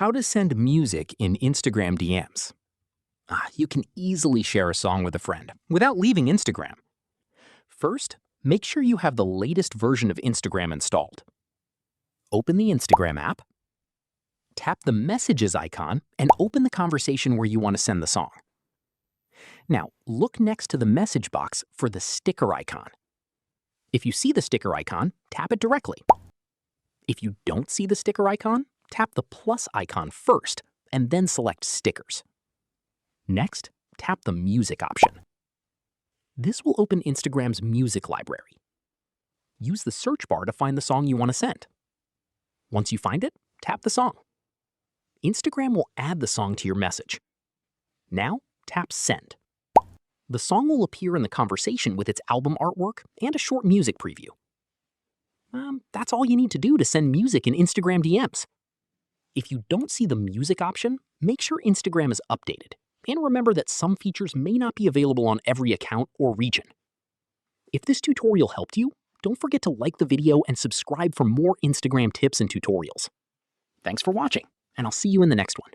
How to send music in Instagram DMs. You can easily share a song with a friend without leaving Instagram. First, make sure you have the latest version of Instagram installed. Open the Instagram app, tap the messages icon, and open the conversation where you want to send the song. Now, look next to the message box for the sticker icon. If you see the sticker icon, tap it directly. If you don't see the sticker icon, tap the plus icon first, and then select Stickers. Next, tap the Music option. This will open Instagram's music library. Use the search bar to find the song you want to send. Once you find it, tap the song. Instagram will add the song to your message. Now, tap Send. The song will appear in the conversation with its album artwork and a short music preview. That's all you need to do to send music in Instagram DMs. If you don't see the music option, make sure Instagram is updated, and remember that some features may not be available on every account or region. If this tutorial helped you, don't forget to like the video and subscribe for more Instagram tips and tutorials. Thanks for watching, and I'll see you in the next one.